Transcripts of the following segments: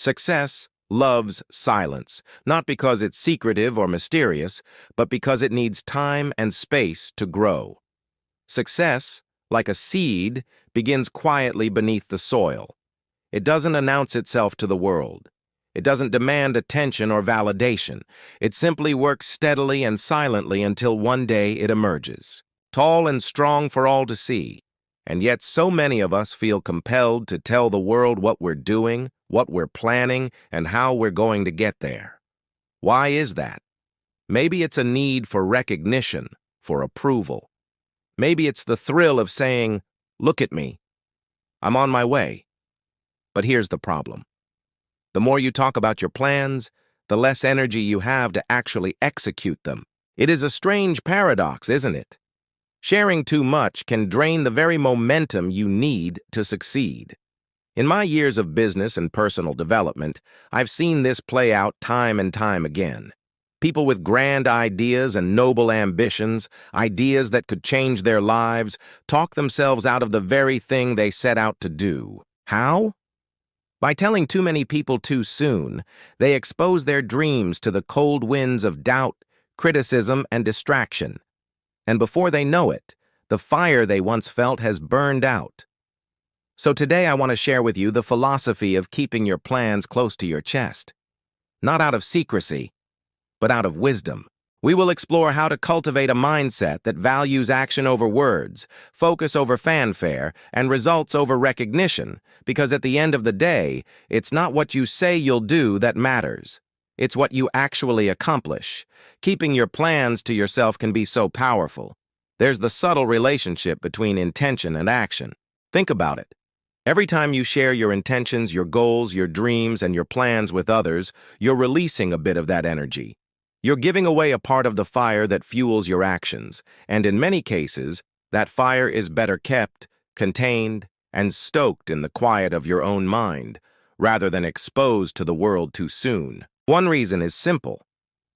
Success loves silence, not because it's secretive or mysterious, but because it needs time and space to grow. Success, like a seed, begins quietly beneath the soil. It doesn't announce itself to the world. It doesn't demand attention or validation. It simply works steadily and silently until one day it emerges, tall and strong for all to see. And yet so many of us feel compelled to tell the world what we're doing, what we're planning, and how we're going to get there. Why is that? Maybe it's a need for recognition, for approval. Maybe it's the thrill of saying, "Look at me. I'm on my way." But here's the problem. The more you talk about your plans, the less energy you have to actually execute them. It is a strange paradox, isn't it? Sharing too much can drain the very momentum you need to succeed. In my years of business and personal development, I've seen this play out time and time again. People with grand ideas and noble ambitions, ideas that could change their lives, talk themselves out of the very thing they set out to do. How? By telling too many people too soon, they expose their dreams to the cold winds of doubt, criticism, and distraction. And before they know it, the fire they once felt has burned out. So today I want to share with you the philosophy of keeping your plans close to your chest. Not out of secrecy, but out of wisdom. We will explore how to cultivate a mindset that values action over words, focus over fanfare, and results over recognition, because at the end of the day, it's not what you say you'll do that matters. It's what you actually accomplish. Keeping your plans to yourself can be so powerful. There's the subtle relationship between intention and action. Think about it. Every time you share your intentions, your goals, your dreams, and your plans with others, you're releasing a bit of that energy. You're giving away a part of the fire that fuels your actions, and in many cases, that fire is better kept, contained, and stoked in the quiet of your own mind, rather than exposed to the world too soon. One reason is simple.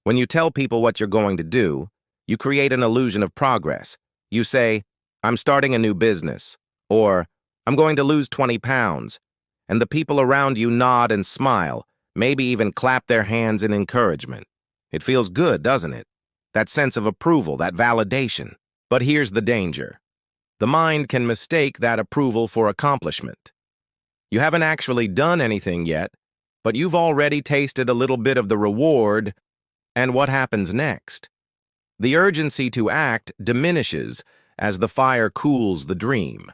When you tell people what you're going to do, you create an illusion of progress. You say, "I'm starting a new business," or "I'm going to lose 20 pounds," and the people around you nod and smile, maybe even clap their hands in encouragement. It feels good, doesn't it? That sense of approval, that validation. But here's the danger. The mind can mistake that approval for accomplishment. You haven't actually done anything yet, but you've already tasted a little bit of the reward, and what happens next? The urgency to act diminishes as the fire cools the dream.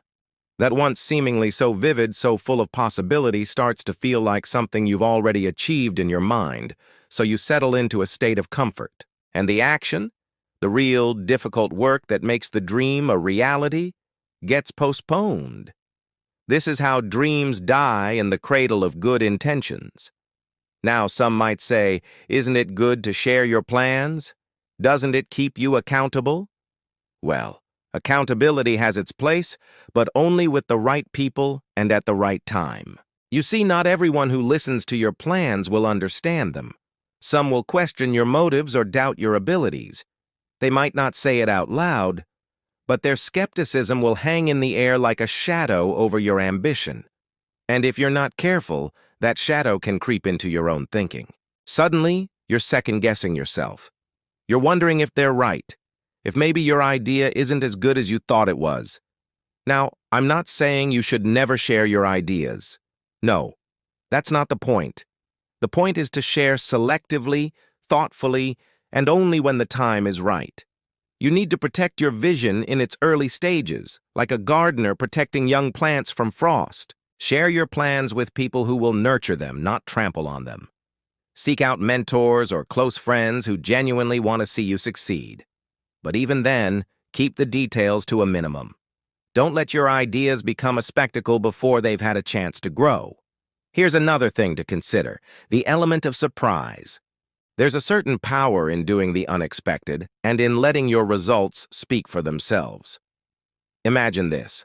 That once seemingly so vivid, so full of possibility, starts to feel like something you've already achieved in your mind, so you settle into a state of comfort. And the action, the real, difficult work that makes the dream a reality, gets postponed. This is how dreams die in the cradle of good intentions. Now, some might say, isn't it good to share your plans? Doesn't it keep you accountable? Well, accountability has its place, but only with the right people and at the right time. You see, not everyone who listens to your plans will understand them. Some will question your motives or doubt your abilities. They might not say it out loud, but their skepticism will hang in the air like a shadow over your ambition. And if you're not careful, that shadow can creep into your own thinking. Suddenly, you're second-guessing yourself. You're wondering if they're right, if maybe your idea isn't as good as you thought it was. Now, I'm not saying you should never share your ideas. No, that's not the point. The point is to share selectively, thoughtfully, and only when the time is right. You need to protect your vision in its early stages, like a gardener protecting young plants from frost. Share your plans with people who will nurture them, not trample on them. Seek out mentors or close friends who genuinely want to see you succeed. But even then, keep the details to a minimum. Don't let your ideas become a spectacle before they've had a chance to grow. Here's another thing to consider, the element of surprise. There's a certain power in doing the unexpected and in letting your results speak for themselves. Imagine this.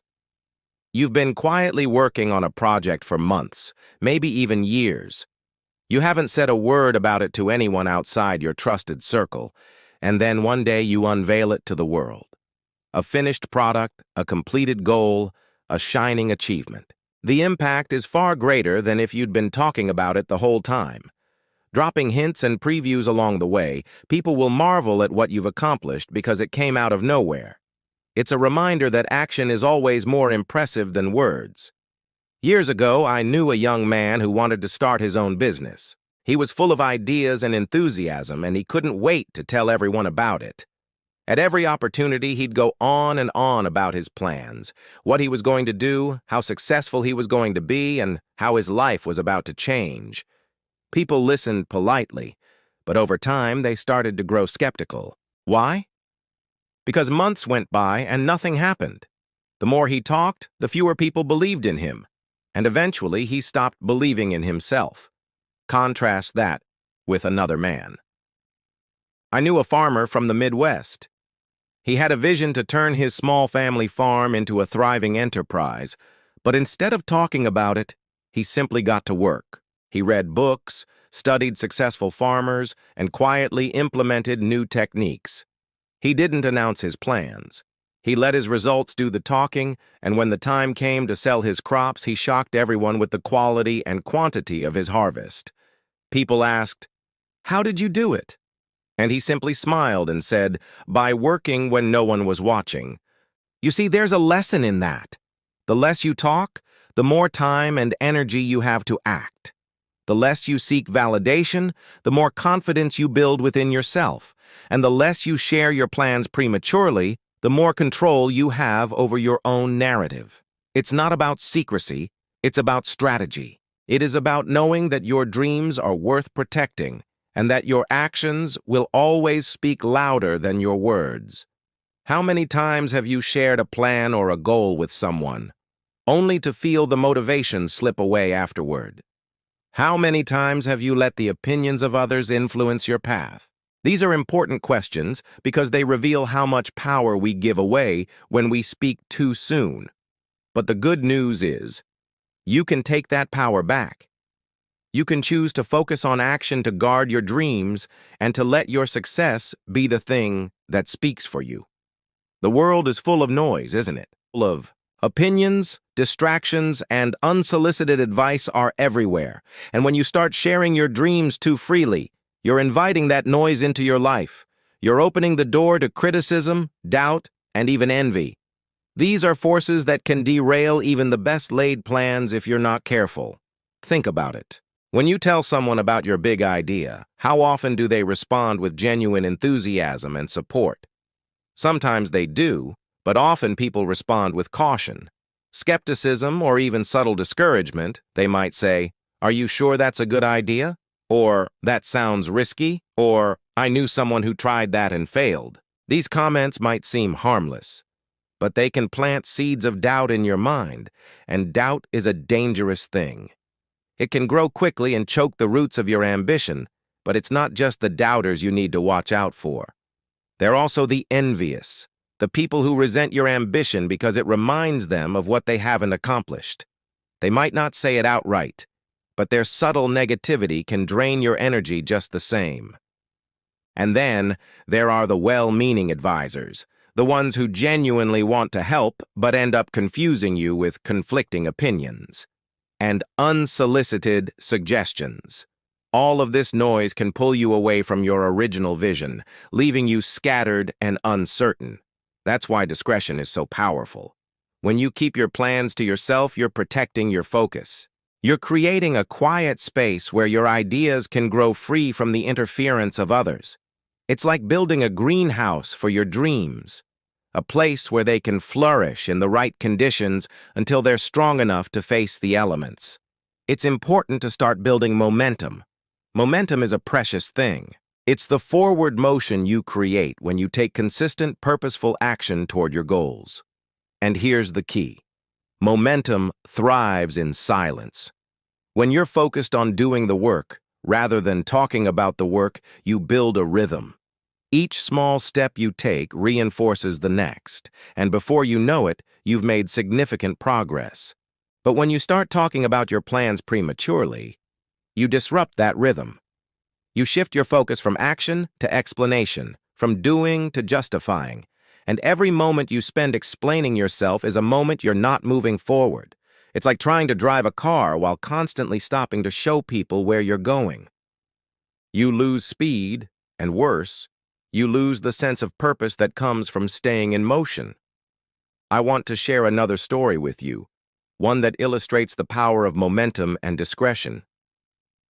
You've been quietly working on a project for months, maybe even years. You haven't said a word about it to anyone outside your trusted circle, and then one day you unveil it to the world. A finished product, a completed goal, a shining achievement. The impact is far greater than if you'd been talking about it the whole time. Dropping hints and previews along the way, people will marvel at what you've accomplished because it came out of nowhere. It's a reminder that action is always more impressive than words. Years ago, I knew a young man who wanted to start his own business. He was full of ideas and enthusiasm, and he couldn't wait to tell everyone about it. At every opportunity, he'd go on and on about his plans, what he was going to do, how successful he was going to be, and how his life was about to change. People listened politely, but over time they started to grow skeptical. Why? Because months went by and nothing happened. The more he talked, the fewer people believed in him, and eventually he stopped believing in himself. Contrast that with another man. I knew a farmer from the Midwest. He had a vision to turn his small family farm into a thriving enterprise, but instead of talking about it, he simply got to work. He read books, studied successful farmers, and quietly implemented new techniques. He didn't announce his plans. He let his results do the talking, and when the time came to sell his crops, he shocked everyone with the quality and quantity of his harvest. People asked, "How did you do it?" And he simply smiled and said, "By working when no one was watching." You see, there's a lesson in that. The less you talk, the more time and energy you have to act. The less you seek validation, the more confidence you build within yourself. And the less you share your plans prematurely, the more control you have over your own narrative. It's not about secrecy, it's about strategy. It is about knowing that your dreams are worth protecting, and that your actions will always speak louder than your words. How many times have you shared a plan or a goal with someone, only to feel the motivation slip away afterward? How many times have you let the opinions of others influence your path? These are important questions because they reveal how much power we give away when we speak too soon. But the good news is, you can take that power back. You can choose to focus on action to guard your dreams and to let your success be the thing that speaks for you. The world is full of noise, isn't it? Full of opinions, distractions, and unsolicited advice are everywhere. And when you start sharing your dreams too freely, you're inviting that noise into your life. You're opening the door to criticism, doubt, and even envy. These are forces that can derail even the best-laid plans if you're not careful. Think about it. When you tell someone about your big idea, how often do they respond with genuine enthusiasm and support? Sometimes they do, but often people respond with caution. Skepticism or even subtle discouragement. They might say, "Are you sure that's a good idea?" Or, "That sounds risky," or, "I knew someone who tried that and failed." These comments might seem harmless, but they can plant seeds of doubt in your mind, and doubt is a dangerous thing. It can grow quickly and choke the roots of your ambition, but it's not just the doubters you need to watch out for. They're also the envious, the people who resent your ambition because it reminds them of what they haven't accomplished. They might not say it outright, but their subtle negativity can drain your energy just the same. And then there are the well-meaning advisors, the ones who genuinely want to help but end up confusing you with conflicting opinions and unsolicited suggestions. All of this noise can pull you away from your original vision, leaving you scattered and uncertain. That's why discretion is so powerful. When you keep your plans to yourself, you're protecting your focus. You're creating a quiet space where your ideas can grow free from the interference of others. It's like building a greenhouse for your dreams, a place where they can flourish in the right conditions until they're strong enough to face the elements. It's important to start building momentum. Momentum is a precious thing. It's the forward motion you create when you take consistent, purposeful action toward your goals. And here's the key. Momentum thrives in silence. When you're focused on doing the work, rather than talking about the work, you build a rhythm. Each small step you take reinforces the next, and before you know it, you've made significant progress. But when you start talking about your plans prematurely, you disrupt that rhythm. You shift your focus from action to explanation, from doing to justifying, and every moment you spend explaining yourself is a moment you're not moving forward. It's like trying to drive a car while constantly stopping to show people where you're going. You lose speed, and worse, you lose the sense of purpose that comes from staying in motion. I want to share another story with you, one that illustrates the power of momentum and discretion.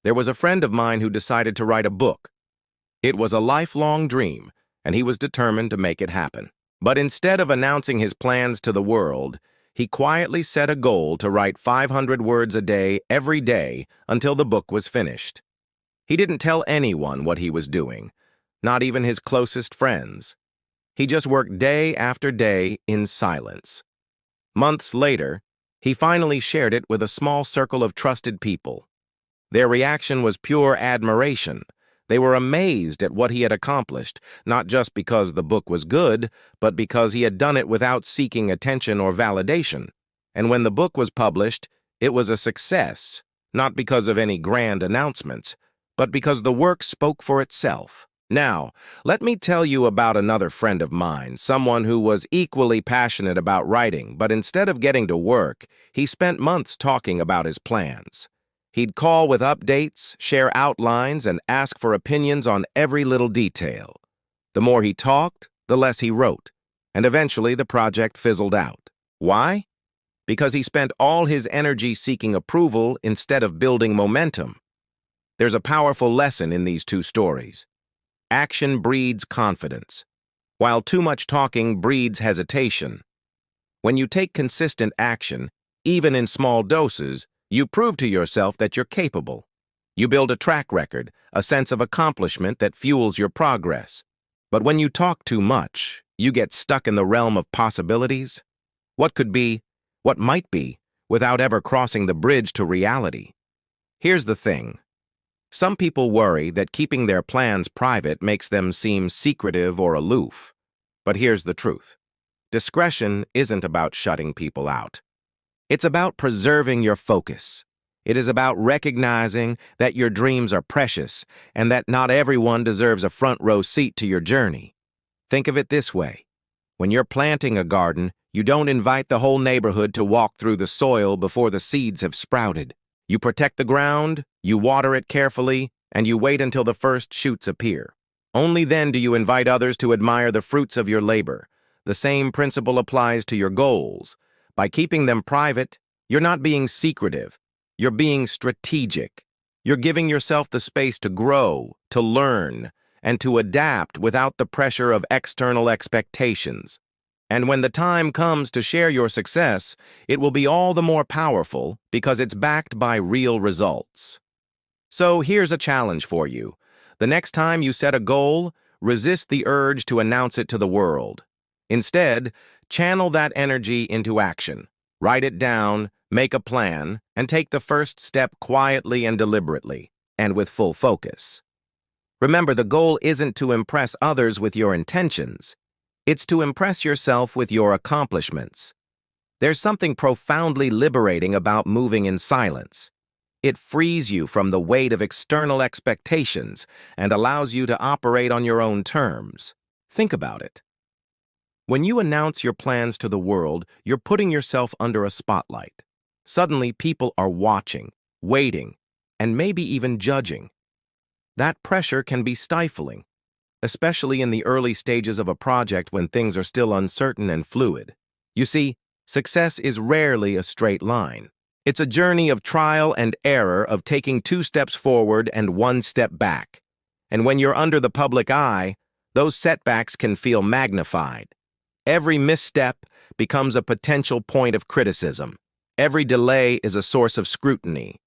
There was a friend of mine who decided to write a book. It was a lifelong dream, and he was determined to make it happen. But instead of announcing his plans to the world, he quietly set a goal to write 500 words a day every day until the book was finished. He didn't tell anyone what he was doing, not even his closest friends. He just worked day after day in silence. Months later, he finally shared it with a small circle of trusted people. Their reaction was pure admiration. They were amazed at what he had accomplished, not just because the book was good, but because he had done it without seeking attention or validation. And when the book was published, it was a success, not because of any grand announcements, but because the work spoke for itself. Now, let me tell you about another friend of mine, someone who was equally passionate about writing, but instead of getting to work, he spent months talking about his plans. He'd call with updates, share outlines, and ask for opinions on every little detail. The more he talked, the less he wrote, and eventually the project fizzled out. Why? Because he spent all his energy seeking approval instead of building momentum. There's a powerful lesson in these two stories. Action breeds confidence, while too much talking breeds hesitation. When you take consistent action, even in small doses, you prove to yourself that you're capable. You build a track record, a sense of accomplishment that fuels your progress. But when you talk too much, you get stuck in the realm of possibilities. What could be, what might be, without ever crossing the bridge to reality. Here's the thing. Some people worry that keeping their plans private makes them seem secretive or aloof. But here's the truth. Discretion isn't about shutting people out. It's about preserving your focus. It is about recognizing that your dreams are precious and that not everyone deserves a front-row seat to your journey. Think of it this way. When you're planting a garden, you don't invite the whole neighborhood to walk through the soil before the seeds have sprouted. You protect the ground, you water it carefully, and you wait until the first shoots appear. Only then do you invite others to admire the fruits of your labor. The same principle applies to your goals. By keeping them private, you're not being secretive. You're being strategic. You're giving yourself the space to grow, to learn, and to adapt without the pressure of external expectations. And when the time comes to share your success, it will be all the more powerful because it's backed by real results. So here's a challenge for you. The next time you set a goal, resist the urge to announce it to the world. Instead, channel that energy into action. Write it down, make a plan, and take the first step quietly and deliberately, and with full focus. Remember, the goal isn't to impress others with your intentions. It's to impress yourself with your accomplishments. There's something profoundly liberating about moving in silence. It frees you from the weight of external expectations and allows you to operate on your own terms. Think about it. When you announce your plans to the world, you're putting yourself under a spotlight. Suddenly, people are watching, waiting, and maybe even judging. That pressure can be stifling, especially in the early stages of a project when things are still uncertain and fluid. You see, success is rarely a straight line. It's a journey of trial and error, of taking 2 steps forward and 1 step back. And when you're under the public eye, those setbacks can feel magnified. Every misstep becomes a potential point of criticism. Every delay is a source of scrutiny.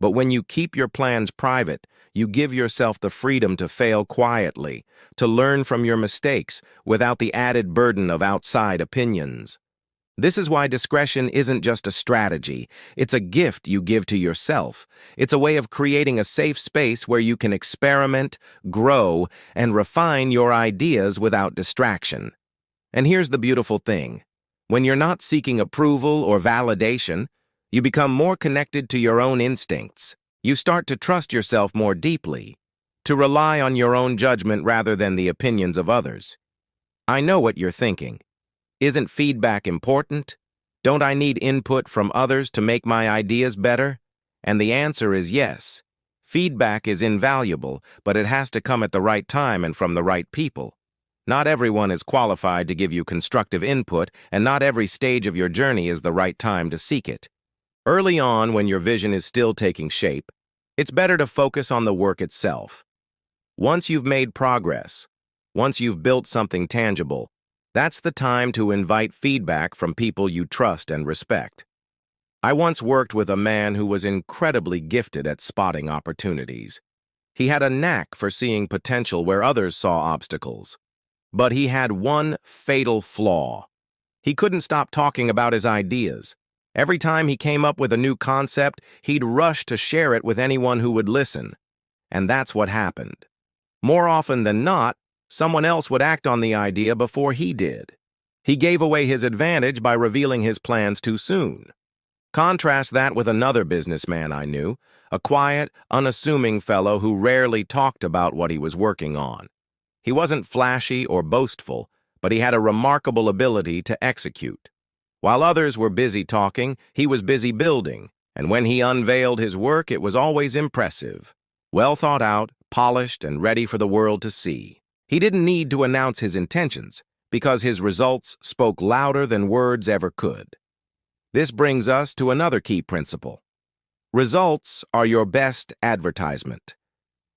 But when you keep your plans private, you give yourself the freedom to fail quietly, to learn from your mistakes without the added burden of outside opinions. This is why discretion isn't just a strategy. It's a gift you give to yourself. It's a way of creating a safe space where you can experiment, grow, and refine your ideas without distraction. And here's the beautiful thing. When you're not seeking approval or validation, you become more connected to your own instincts. You start to trust yourself more deeply, to rely on your own judgment rather than the opinions of others. I know what you're thinking. Isn't feedback important? Don't I need input from others to make my ideas better? And the answer is yes. Feedback is invaluable, but it has to come at the right time and from the right people. Not everyone is qualified to give you constructive input, and not every stage of your journey is the right time to seek it. Early on, when your vision is still taking shape, it's better to focus on the work itself. Once you've made progress, once you've built something tangible, that's the time to invite feedback from people you trust and respect. I once worked with a man who was incredibly gifted at spotting opportunities. He had a knack for seeing potential where others saw obstacles. But he had one fatal flaw. He couldn't stop talking about his ideas. Every time he came up with a new concept, he'd rush to share it with anyone who would listen. And that's what happened. More often than not, someone else would act on the idea before he did. He gave away his advantage by revealing his plans too soon. Contrast that with another businessman I knew, a quiet, unassuming fellow who rarely talked about what he was working on. He wasn't flashy or boastful, but he had a remarkable ability to execute. While others were busy talking, he was busy building, and when he unveiled his work, it was always impressive. Well thought out, polished, and ready for the world to see. He didn't need to announce his intentions, because his results spoke louder than words ever could. This brings us to another key principle. Results are your best advertisement.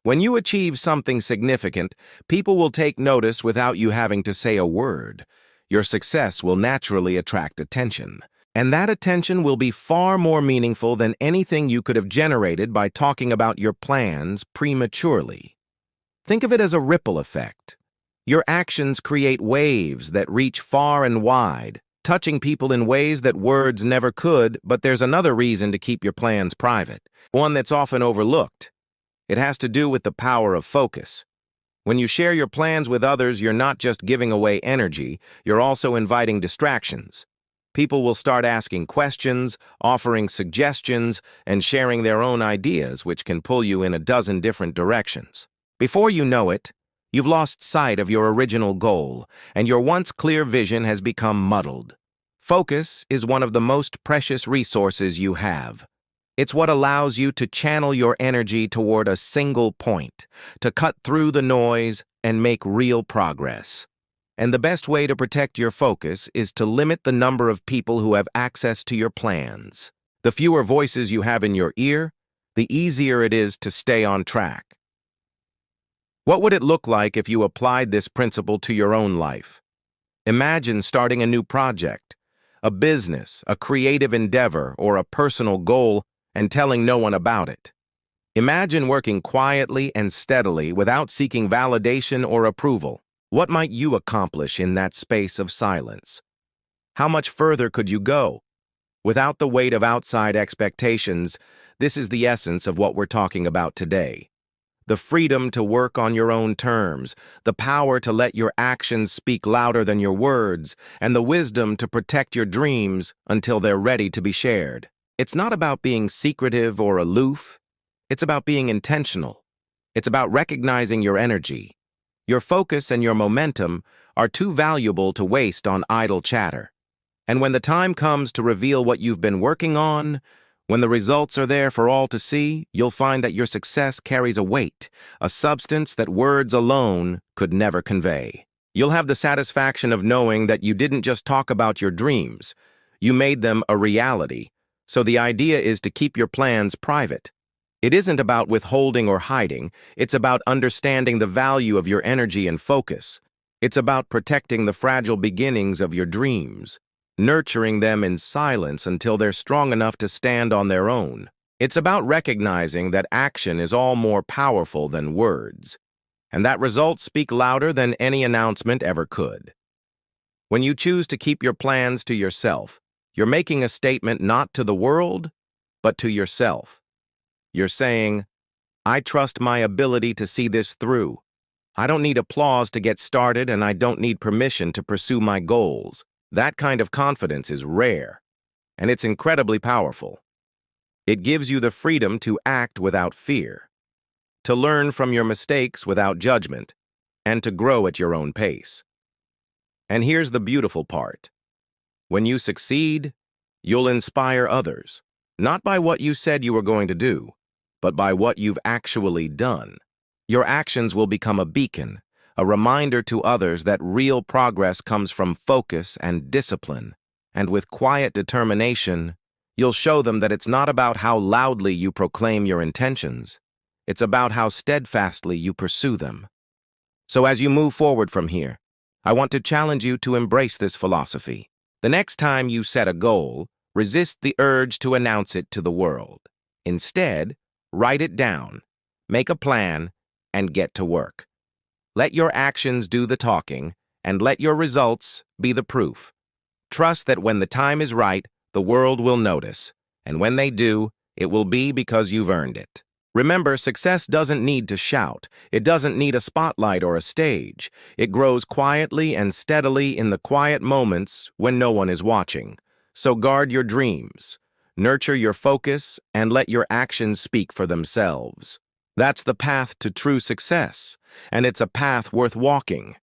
When you achieve something significant, people will take notice without you having to say a word. Your success will naturally attract attention. And that attention will be far more meaningful than anything you could have generated by talking about your plans prematurely. Think of it as a ripple effect. Your actions create waves that reach far and wide, touching people in ways that words never could, but there's another reason to keep your plans private, one that's often overlooked. It has to do with the power of focus. When you share your plans with others, you're not just giving away energy, you're also inviting distractions. People will start asking questions, offering suggestions, and sharing their own ideas, which can pull you in a dozen different directions. Before you know it, you've lost sight of your original goal, and your once clear vision has become muddled. Focus is one of the most precious resources you have. It's what allows you to channel your energy toward a single point, to cut through the noise and make real progress. And the best way to protect your focus is to limit the number of people who have access to your plans. The fewer voices you have in your ear, the easier it is to stay on track. What would it look like if you applied this principle to your own life? Imagine starting a new project, a business, a creative endeavor, or a personal goal, and telling no one about it. Imagine working quietly and steadily without seeking validation or approval. What might you accomplish in that space of silence? How much further could you go? Without the weight of outside expectations, this is the essence of what we're talking about today. The freedom to work on your own terms, the power to let your actions speak louder than your words, and the wisdom to protect your dreams until they're ready to be shared. It's not about being secretive or aloof. It's about being intentional. It's about recognizing your energy. Your focus and your momentum are too valuable to waste on idle chatter. And when the time comes to reveal what you've been working on, when the results are there for all to see, you'll find that your success carries a weight, a substance that words alone could never convey. You'll have the satisfaction of knowing that you didn't just talk about your dreams, you made them a reality. So the idea is to keep your plans private. It isn't about withholding or hiding, it's about understanding the value of your energy and focus. It's about protecting the fragile beginnings of your dreams, nurturing them in silence until they're strong enough to stand on their own. It's about recognizing that action is all more powerful than words, and that results speak louder than any announcement ever could. When you choose to keep your plans to yourself, you're making a statement not to the world, but to yourself. You're saying, I trust my ability to see this through. I don't need applause to get started, and I don't need permission to pursue my goals. That kind of confidence is rare, and it's incredibly powerful. It gives you the freedom to act without fear, to learn from your mistakes without judgment, and to grow at your own pace. And here's the beautiful part. When you succeed, You'll inspire others, not by what you said you were going to do, but by what you've actually done. Your actions will become a beacon, a reminder to others that real progress comes from focus and discipline. And with quiet determination, you'll show them that it's not about how loudly you proclaim your intentions. It's about how steadfastly you pursue them. So as you move forward from here, I want to challenge you to embrace this philosophy. The next time you set a goal, resist the urge to announce it to the world. Instead, write it down, make a plan, and get to work. Let your actions do the talking, and let your results be the proof. Trust that when the time is right, the world will notice, and when they do, it will be because you've earned it. Remember, success doesn't need to shout. It doesn't need a spotlight or a stage. It grows quietly and steadily in the quiet moments when no one is watching. So guard your dreams, nurture your focus, and let your actions speak for themselves. That's the path to true success, and it's a path worth walking.